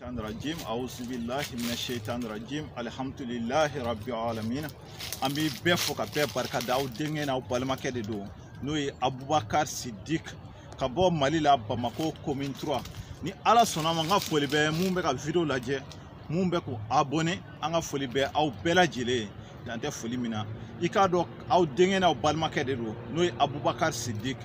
الشيطان الرجيم أعوذ بالله من الشيطان الرجيم الحمد لله رب العالمين أمي بفوك ببركة داو دينين أو بالما كدو نوي أبو بكر صديق كابو مالي لا باماكو كومين 3 ni ala sona nga foli be mun be ka video laje mun be ko abonné anga foli be aw bela jele dante foli mina ikado aw dengen aw balma kede do noy Abubakar Siddiq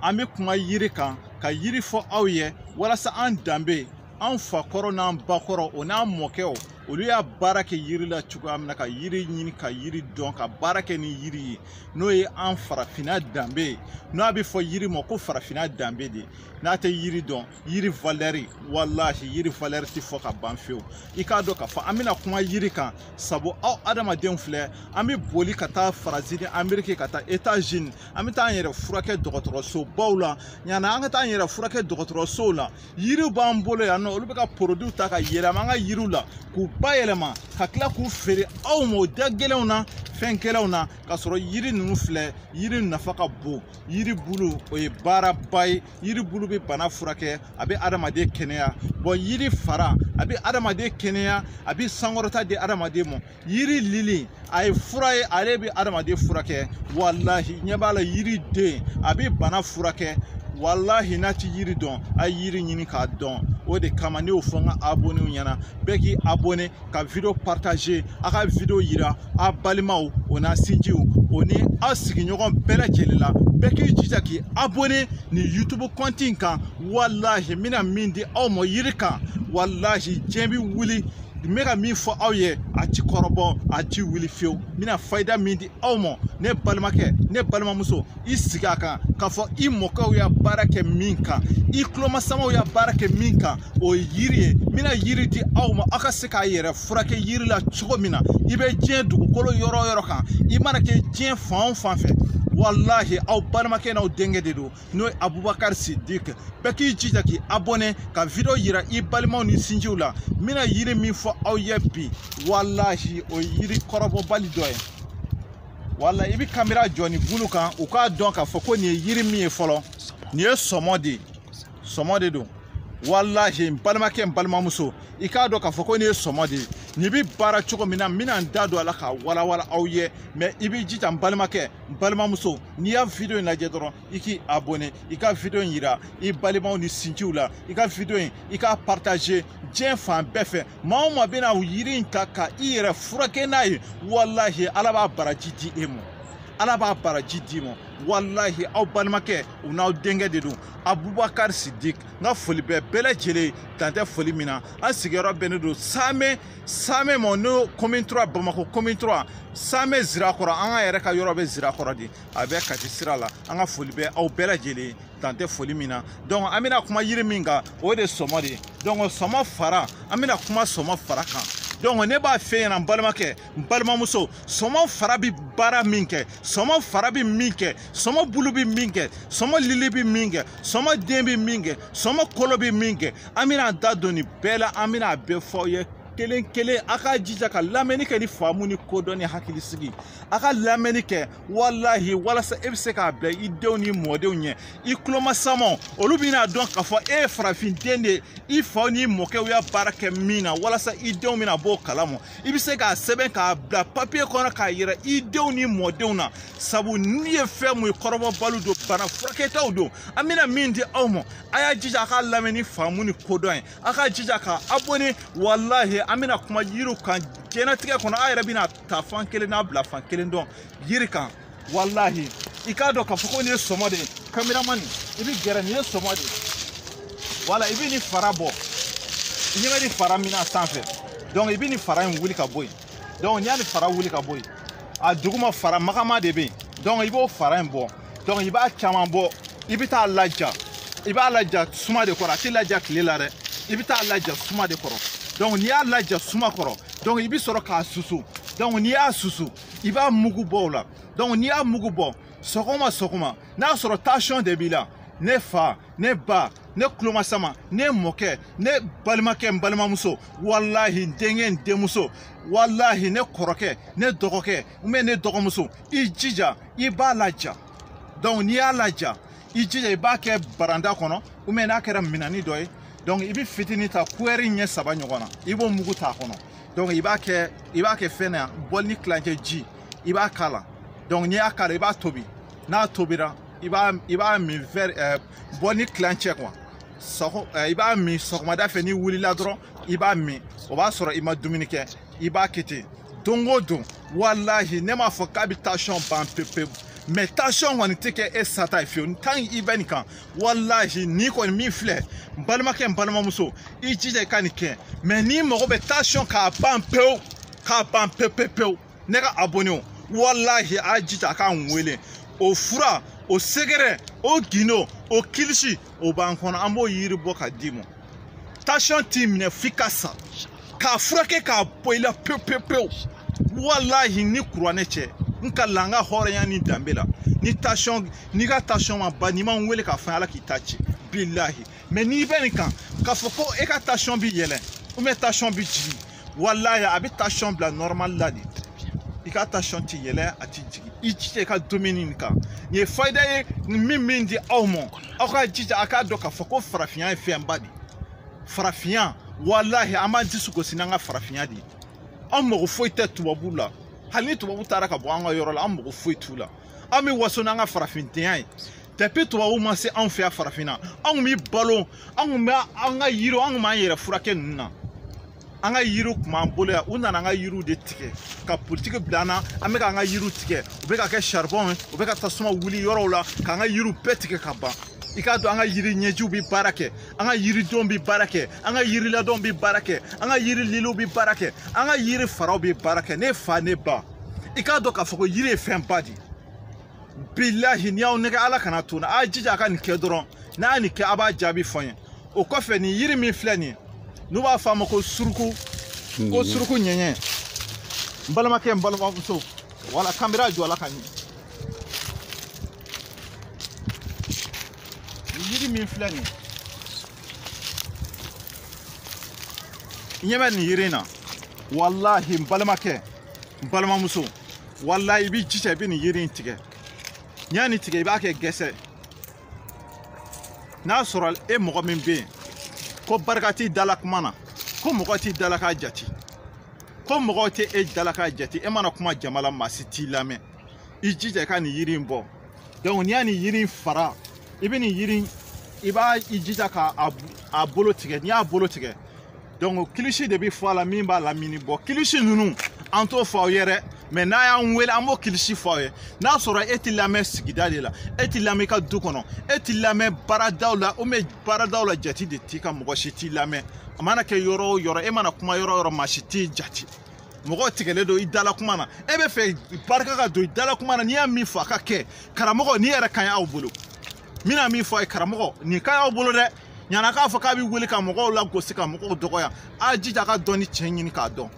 ami kuma yiri kan ka yiri fo aw ye wala sa an dambe an fa koro na ba koro ona mokeo olu ya barake yiri la chugo amna ka yiri nyini ka yiri don ka barake ni yiri noy an farafina dambe no abi fo yiri mo ko farafina dambe de nate yiri don yiri valeri wallahi yiri valeri ti fo ka banfeo ikado ka fa amina kuma yiri kan sabo aw adama den fle ami boli kata farazini amerike kata États-Unis ami ta yere furake dogotoro so bawla nyana anga ta yere furake dogotoro so la yiri bambolo ya no olu be ka produit ta ka yere manga yiru la ku bayelema hakla ku fere aw mo dagelewna na fenkelewna ka soro yiri nunu fle yiri nafaka bo yiri bulu o ye bara bay yiri bulu be bana furake abi adamade kenya bo yiri fara abi adamade kenya abi sangorota de adamade mo yiri lili ay furaye ale be adamade furake wallahi nyabala yiri de abi bana furake wallahi nati yiri don ay yiri nyini ka don o de kama ne o fonga abonné nyana beki abonné ka video partager aka video yira a balimaw ona sinjiw oni asigi ɲɔgɔn bɛɛ lajɛlen beki jija ki abonné ni YouTube compte kan wallahi mina min di aw ma yiri kan wallahi jembi wuli mega min fɔ aw ye a ti kɔrɔbɔ a ti wuli fiyewu mina fayida min di aw ma ne balimakɛ ne balimamuso i sigi a kan k'a fɔ i mɔkɛw ya baara kɛ min kan i kulomasamaw ya baara kɛ min kan o ye yiri ye mina yiri di aw ma aw ka se k'a yɛrɛ furakɛ yiri la cogo min na i bɛ diɲɛ dugukolo yɔrɔ o yɔrɔ kan i mana kɛ diɲɛ fan o fan fɛ wallahi aw balimakɛ n'aw denkɛ de don n'o ye Abubakar Siddiq bɛɛ k'i jija k'i abonné ka video yira i balimaw ni sinjiw la mina yiri min fɔ aw ye bi wallahi o yiri kɔrɔbɔbali dɔ ye wallahi i bi kamera jɔ ni bulu kan u k'a dɔn k'a fɔ ko nin ye yiri min ye fɔlɔ nin ye sɔmɔ de don wallahi n balimakɛ n balimamuso i k'a dɔn k'a fɔ ko nin ye sɔmɔ de ye nin bi baara cogo min na n bɛna n da don a la ka walawala aw ye mais i b'i jija n balimakɛ n balimamuso n'i y'a video in lajɛ dɔrɔn i k'i abonné i ka video in yira i balimaw ni sinjiw la i ka video in i k'a partager diɲɛ fan bɛɛ fɛ maa o maa bɛna yiri in ta ka i yɛrɛ furakɛ n'a ye wallahi ala b'a baraji di e ma ala b'a baraji di ma wallahi aw balimakɛ u n'aw denkɛ de don Abubakar Siddiq n ka foli bɛ bɛɛ lajɛlen dan tɛ foli min na an sigiyɔrɔ bɛnnen don Samɛ ma n'o commune 3 Bamakɔ commune 3 Samɛ Zirakɔrɔ an ka yɛrɛ ka yɔrɔ bɛ Zirakɔrɔ de a bɛ Kati sira la an ka foli bɛ aw bɛɛ lajɛlen dan tɛ foli min na donc an bɛna kuma yiri min kan o de sɔmɔ de donc sɔmɔ fara an bɛna kuma sɔmɔ fara kan donc ne b'a fɛ ɲɛna n balimakɛ n balimamuso sɔmɔ fara bi baara min kɛ sɔmɔ fara bi min kɛ sɔmɔ bulu bi min kɛ sɔmɔ lili bi min kɛ sɔmɔ den bi min kɛ sɔmɔ kolo bi min kɛ an bɛna da don nin bɛɛ la an bɛna a bɛɛ fɔ aw ye kelen kelen a ka jija ka lamɛnni kɛ ni faamu ni kodɔn ni hakilisigi a ka lamɛnni kɛ wallahi walasa e bɛ se k'a bila i denw ni mɔdenw ɲɛ i kulomasamaw olu bɛna dɔn k'a fɔ e ye farafin den de i faw ni mɔkɛw ya baara kɛ min na walasa i denw bɛna bɔ o kalama i bɛ se k'a sɛbɛn k'a bila papiye kɔnɔ k'a yira i denw ni mɔdenw na sabu n'i ye fɛn mun ye kɔrɔbɔbaliw don bana furakɛtaw don an bɛna min di aw ma a y'a jija a ka lamɛn ni faamu ni kodɔn ye a ka jija ka abonné wallahi an bɛna kuma yiriw kan jɛnatigɛ kɔnɔ a yɛrɛ bɛna ta fan kelen n'a bila fan kelen dɔn yiri kan wallahi i k'a dɔn k'a fɔ ko nin ye sɔmɔ de ye caméraman i bɛ gɛrɛ nin ye sɔmɔ de ye wala i bɛ nin fara bɔ i ɲɛ bɛ nin fara min na sanfɛ donc i bɛ nin fara in wuli ka bɔ yen donc n'i y'a nin fara wuli ka bɔ yen a duguma fara magama de bɛ yen donc i b'o fara in bɔ donc i b'a caman bɔ i bɛ taa laja i b'a laja suma de kɔrɔ a tɛ laja tile la dɛ i bɛ taa laja suma de kɔrɔ donc n'i y'a laja suma kɔrɔ donc i bɛ sɔrɔ k'a susu donc n'i y'a susu i b'a mugu bɔ o la donc n'i y'a mugu bɔ sɔgɔma sɔgɔma n'a sɔrɔ tension de b'i la ne fa ne ba ne kulomasama ne mɔkɛ ne balimakɛ n balimamuso wallahi n denkɛ n denmuso wallahi ne kɔrɔkɛ ne dɔgɔkɛ ou ne dɔgɔmuso i jija i b'a laja donc n'i y'a laja i jija i b'a kɛ baranda kɔnɔ ou n'a kɛra minani dɔ ye donc i bɛ fitinin ta kuɛri ɲɛ 3 ɲɔgɔn na i b'o mugu t'a kɔnɔ donc i b'a kɛ fɛn na bɔli ni kilancɛ ji i b'a k'a la donc n'i y'a k'a la i b'a tobi n'a tobira i b'a min bɔli ni kilancɛ quoi i b'a min sɔgɔmada fɛ ni wulila dɔrɔn i b'a min o b'a sɔrɔ i ma dumuni kɛ i b'a kɛ ten don o don walahi ne m'a fɔ k'a bɛ tension ban pewu mais tension kɔni tɛ kɛ e sata ye fiyewu tant i bɛ nin kan walahi ni kɔni min filɛ n balimakɛ n balimamuso i jija i ka nin kɛ mais n'i mago bɛ tension k'a ban pewu ne ka abonné walahi a jija a k'an wele o fura o sɛgɛrɛ o gindo o kilisi o b'an kɔnɔ an b'o yiri bɔ ka d'i ma tension t'i minɛ f'i ka sa k'a furakɛ k'a bɔ i la pewu walahi ni kuranɛ cɛ n ka la n ka hɔrɔnya ni danbe la n'i ka tension ma ban n'i ma n wele k'a fɔ ala k'i ta ci bilahi mais n'i bɛ nin kan k'a fɔ ko e ka tension bi yɛlɛ ou bien tension bi jigin walahi a bɛ tension bila normal la de i ka tension ti yɛlɛ a ti jigin i jija i ka dumuni nin kan nin ye fayida ye min di aw ma aw ka jija a k'a dɔn k'a fɔ ko farafinya ye fɛnba de farafinya walahi an b'an disi gosi n'an ka farafinya de ye an mago foyi tɛ tubabu la hali ni tubabu taara ka bɔ an ka yɔrɔ la an mago foyi t'u la an bɛ waso n'an ka farafindenya ye depuis tubabu ma se anw fɛ yan farafinna anw bɛ balo anw kun bɛ an ka yiriw anw kun b'an yɛrɛ furakɛ ninnu na an ka yiriw kun b'an bolo yan u nana an ka yiriw de tigɛ ka politiki bila an na an bɛ k'an ka yiriw tigɛ u bɛ ka kɛ charbon ye u bɛ ka tasuma wuli yɔrɔw la k'an ka yiriw bɛɛ tigɛ ka ban i k'a dɔn an ka yiri ɲɛjiw bɛ baara kɛ an ka yiridenw bɛ baara kɛ an ka yiriladonw bɛ baara kɛ an ka yiri liliw bɛ baara kɛ an ka yiri faraw bɛ baara kɛ ne fa ne ba i k'a dɔn k'a fɔ ko yiri ye fɛnba de bilahi n'i y'aw nɛgɛ ala kana to n na a jija a ka nin kɛ dɔrɔn n'a ye nin kɛ a b'a jaabi fɔ n ye o kɔfɛ nin yiri min filɛ nin ye n'u b'a fɔ a ma ko suruku ɲɛɲɛ n balimakɛ n balimamuso wala kanbira jɔ la ka ɲɛ yiri min filɛ nin ɲɛ bɛ nin yiri in na walahi n balimakɛ n balimamuso walahi i b'i jija i bɛ nin yiri in tigɛ n'i y'a nin tigɛ i b'a kɛ gɛsɛ n'a sɔrɔ e mɔgɔ min bɛ yen ko barika t'i dala kuma na ko mɔgɔ t'i dala k'a jate ko mɔgɔ tɛ e dala k'a jate e mana kuma jama la maa si t'i lamɛn i jija i ka nin yiri in bɔ donc n'i y'a nin yiri in fara i bɛ nin yiri i b'a i jija k'a bolo tigɛ n'i y'a bolo tigɛ donc kilisi de bɛ fɔ a la min b'a lamini bɔ kilisi ninnu an t'o fɔ aw ye dɛ mais n'a y'an wele an b'o kilisi fɔ aw ye n'a sɔrɔ e tɛ lamɛn sigida de la e tɛ lamɛn i ka du kɔnɔ e tɛ lamɛn baaradaw la ou bien baaradaw la jate de t'i ka mɔgɔ si t'i lamɛn a mana kɛ yɔrɔ o yɔrɔ e mana kuma yɔrɔ o yɔrɔ maa si t'i jate mɔgɔ tigɛlen don i dala kuma na e bɛ fɛ barika ka don i dala kuma na n'i y'a min fɔ a ka kɛ karamɔgɔ n'i yɛrɛ ka ɲi aw bolo n bɛna min fɔ a ye karamɔgɔ nin ka ɲi aw bolo dɛ ɲana k'a fɔ k'a bɛ wele ka mɔgɔw lagosi ka mɔgɔw dɔgɔya a jija a ka dɔn ni tiɲɛ ɲini k'a dɔn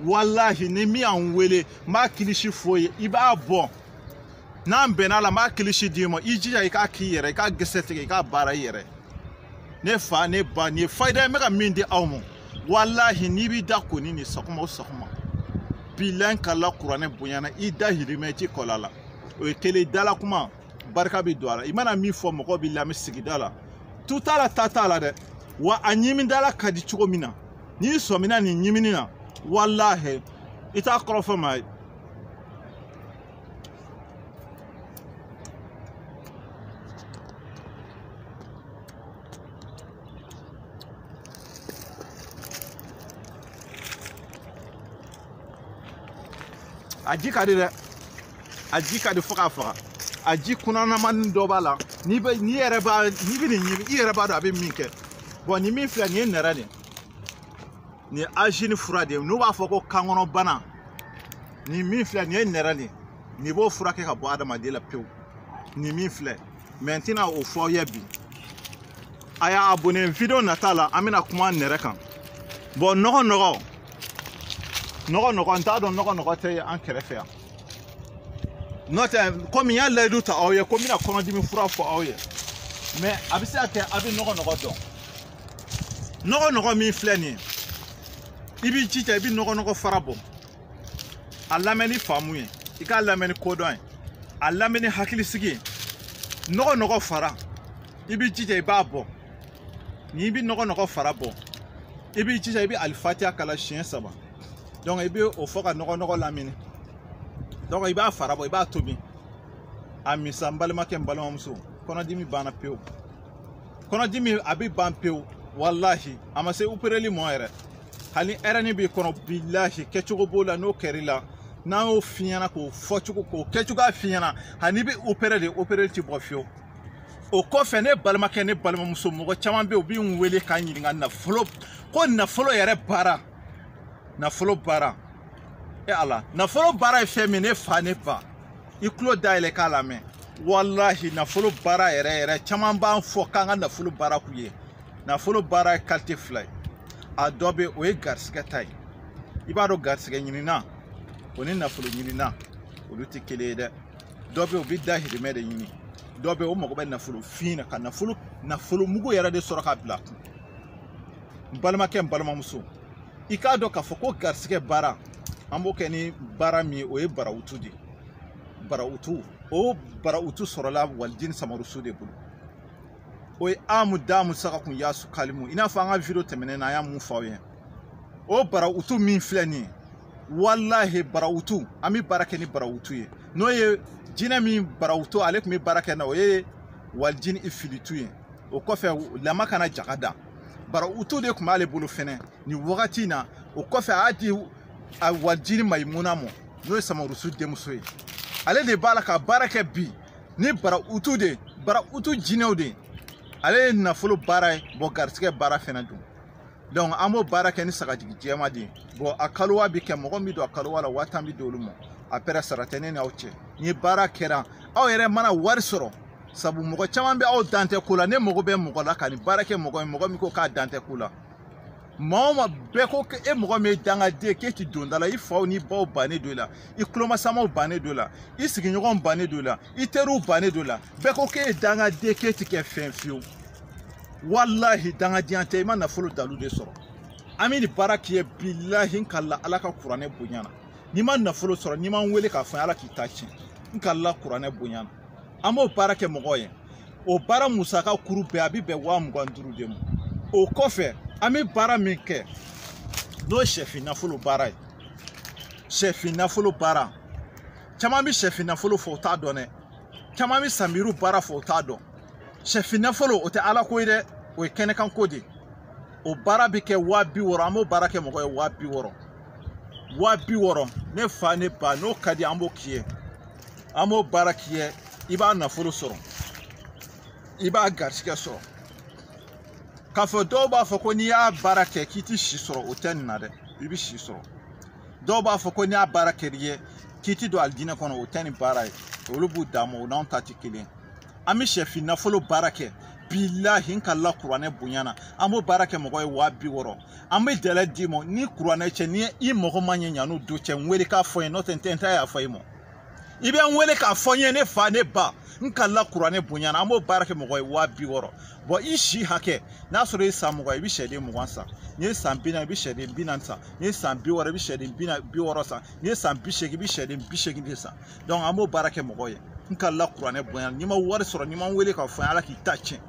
walahi ni min y'an wele n b'a kilisi f'o ye i b'a bɔ n'an bɛnna la n b'a kilisi d'i ma i jija i k'a k'i yɛrɛ i k'a gɛsɛ tigɛ i k'a baara i yɛrɛ ne fa ne ba nin ye fayida ye n bɛ ka min di aw ma walahi n'i b'i da ko ni nin sɔgɔma o sɔgɔma bilahi kala kuranɛ bonyana i da hirimɛ i t'i kɔlɔ a la o ye kelen dala kuma barika bɛ don a la i mana min fɔ mɔgɔw b'i lamɛn sigida la tu t'a la ta t'a la dɛ wa a ɲimidala ka di cogo min na n'i sɔmina nin ɲimini na walahi i t'a kɔrɔ fɔ maa ye a ji ka di dɛ a ji ka di fo k'a faga a ji kunnamani dɔ b'a la n'i bɛ nin ɲimi i yɛrɛ b'a dɔn a bɛ min kɛ bon nin min filɛ nin ye nɛrɛ de nin ye azini fura de ye n'u b'a fɔ ko kankɔnɔ bana nin min filɛ nin ye nɛrɛ de nin b'o furakɛ ka bɔ adamaden la pewu nin min filɛ mais n tɛna o fɔ aw ye bi a y'a abonné video nata la an bɛna kuma nɛrɛ kan bon nɔgɔ n t'a dɔn nɔgɔ tɛ an kɛrɛfɛ yan n'o tɛ komi n y'a layidu ta aw ye ko n bɛna kɔnɔdimi fura fɔ aw ye mais a bɛ se ka kɛ a bɛ nɔgɔ dɔn nɔgɔ min filɛ nin ye i b'i jija i bɛ nɔgɔ fara bɔ a lamɛn ni faamu ye i k'a lamɛn ni kodɔn ye a lamɛn ni hakilisigi ye nɔgɔ fara i b'i jija i b'a bɔ ni bi nɔgɔ fara bɔ i b'i jija i bɛ alifatiya kala siɲɛ 3 donc i bɛ o fɔ ka nɔgɔ lamini donc i b'a fara bɔ i b'a tobi a misa n balimakɛ n balimamuso kɔnɔdimi banna pewu kɔnɔdimi a bɛ ban pewu wallahi a ma se upereli mɔ yɛrɛ hali ɛrɛni b'i kɔnɔ billahi kɛcogo b'o la n'o kɛr'i la n'an y'o f'i ɲɛna k'o fɔ cogo k'o kɛcogoya f'i ɲɛna hani bɛ opéré de opéreli ti bɔ fiyewu o kɔfɛ ne balimakɛ ne balimamuso mɔgɔ caman bɛ yen u b'i n wele k'an ɲininka nafolo ko nafolo yɛrɛ baara nafolo baara ala nafolo baara ye fɛn min ne fa ne ba i tulo dayɛlɛ k'a lamɛn wallahi nafolo baara yɛrɛ caman b'an fɔ k'an ka nafolo baara k'u ye nafolo baara ye qualité 2 ye a dɔ bɛ o ye garisigɛ ta ye i b'a dɔn garisigɛ ɲinina o ni nafolo ɲinina olu tɛ kelen ye dɛ dɔ bɛ o bɛ dahirimɛ de ɲini dɔ bɛ o mago bɛ nafolo fin na ka nafolo mugu yɛrɛ de sɔrɔ ka bila kun n balimakɛ n balimamuso i k'a dɔn k'a fɔ ko garisigɛ baara an b'o kɛ ni baara min ye o ye barawutu de barawutu o barawutu sɔrɔla walijini samarusu de bolo o ye amu damu saka kun yasu kalimu i n'a fɔ an ka video tɛmɛnen na an y'a mun fɔ aw ye o barawutu min filɛ nin ye wallahi barawutu an bɛ baara kɛ ni barawutu ye n'o ye jinɛ min barawutu ale tun bɛ baara kɛ na o ye walijini ifilitu ye o kɔfɛ lama kana jaga da barawutu de tun b'ale bolo fɛnɛ nin wagati in na o kɔfɛ a y'a di a walijini mayimuna mɔ n'o ye samarusu denmuso ye ale de b'a la ka baara kɛ bi ni barawutu jinɛw de ale ye nafolo baara ye bɔn garisigɛ baara fɛnɛ don donc an b'o baara kɛ ni sagajigi jɛma de ye bɔn a kalowa bi kɛ mɔgɔ min don a kalowa la 1000 bi d'olu ma après sara tɛ ne n'aw cɛ ni baara kɛra aw yɛrɛ mana wari sɔrɔ sabu mɔgɔ caman bɛ aw dan tɛ ko la ne mago bɛ mɔgɔ la ka nin baara kɛ mɔgɔ ye mɔgɔ min ko k'a dan tɛ ko la maa o maa bɛɛ ko e mɔgɔ min ye dangaden k'e ti don da la i faw ni baw bannen don i la i kulomasamaw bannen don i la i sigiɲɔgɔnw bannen don i la i teriw bannen don i la bɛɛ ko k'e ye dangaden k'e ti kɛ fɛn fiyewu wallahi dangadenya tɛ i ma nafolo dalu de sɔrɔ an bɛ nin baara k'i ye billahi n kala ala ka kuranɛ bonya na n'i ma nafolo sɔrɔ n'i ma n wele k'a fɔ ala k'i ta tiɲɛ n kala kuranɛ bonya na an b'o baara kɛ mɔgɔ ye o baara musaka kuru bɛɛ a bɛ bɛn 25 de ma o kɔfɛ an bɛ baara min kɛ n'o ye sɛfin nafolo baara ye sɛfin nafolo baara caman bɛ sɛfin nafolo fɔ o t'a dɔn dɛ caman bɛ samiru baara fɔ o t'a dɔn sɛfin nafolo o tɛ ala ko ye dɛ o ye kɛnɛkan ko de o baara bɛ kɛ 60,000 an b'o baara kɛ mɔgɔ ye 60,000 ne fa ne ba n'o ka di an b'o k'i ye an b'o baara k'i ye i b'a nafolo sɔrɔ i b'a garisigɛ sɔrɔ k'a fɔ dɔw b'a fɔ ko n'i y'a baara kɛ k'i ti si sɔrɔ o tɛ nin na dɛ i bɛ si sɔrɔ dɔw b'a fɔ ko n'i y'a baara kɛ i ye k'i ti don alijinɛ kɔnɔ o tɛ nin baara ye olu b'u dan ma o n'anw ta tɛ kelen an bɛ sɛfin nafolo baara kɛ billahi n kala kuranɛ bonya na an b'o baara kɛ mɔgɔ ye 60,000 an bɛ dɛlɛ d'i ma ni kuranɛ cɛ ni i mɔgɔ ma ɲɛ ɲanu do cɛ n wele k'a fɔ n ye n'o tɛ n tɛ y'a fɔ i ma i bɛ n wele k'a fɔ n ye ne fa ne ba n kala kuranɛ bonya na an b'o baara kɛ mɔgɔ ye 60,000 bɔn i si hakɛ n'a sɔrɔ i ye san 20 i bɛ sɛden 20 san n'i ye san 40 i bɛ sɛden 40 san n'i ye san 60 i bɛ sɛden 60 san n'i ye san 80 i bɛ sɛden 80 de san donc an b'o baara kɛ mɔgɔ ye n kala kuranɛ bonya na n'i ma wari sɔrɔ n'i ma n wele k'a fɔ n ye ala k'i ta tiɲɛ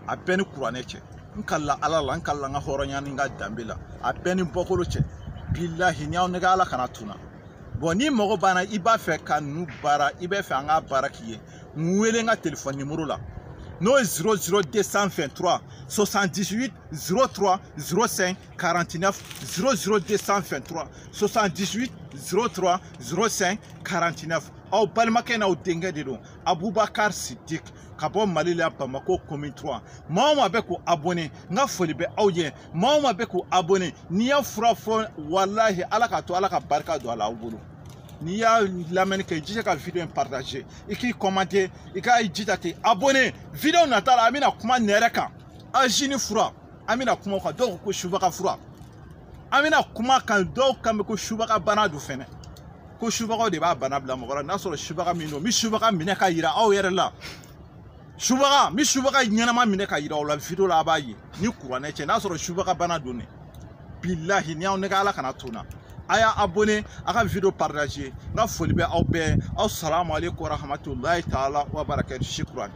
a bɛɛ ni kuranɛ cɛ n kala ala la n kala n ka hɔrɔnya ni n ka danbe la a bɛɛ ni bɔkolo cɛ billahi ni aw nɛgɛ ala kana tuna bon ni mɔgɔ banna i b'a fɛ ka ninnu baara i bɛ fɛ an ka baara k'i ye n wele n ka téléphone numéro la n'o ye 00223 78 03 05 49 00223 78 03 05 49 aw balimakɛ n'aw denkɛ de don Abubakar Sidik ka bɔ Mali la Bamako commune 3 maa o maa bɛ k'o abonné n ka foli bɛ aw ye maa o maa bɛ k'o abonné n'i y'a fura fɔ walahi ala ka to ala ka barika don a la aw bolo n'i y'a lamɛnni kɛ i jija ka video in partager i k'i commenter i k'a jija ten abonné video nata la an bɛna kuma nɛrɛ kan azini fura an bɛna kuma o kan dɔw ko subaga fura an bɛna kuma kan dɔw kan bɛ ko subaga bana don fɛnɛ ko subagaw de b'a bana bila mɔgɔ la n'a sɔrɔ subaga min don n bɛ subaga minɛ ka yira aw yɛrɛ la subaga n bɛ subaga ɲɛnama minɛ ka yira aw la video la a b'a ye ni kuranɛ cɛ n'a sɔrɔ subaga bana don ne billahi ni aw nɛgɛ ala kana to n na a y'a abonné a ka video partager n ka foli bɛ aw bɛɛ aw salamu aleykum wa rahmatulahi taala wa barakatu shukran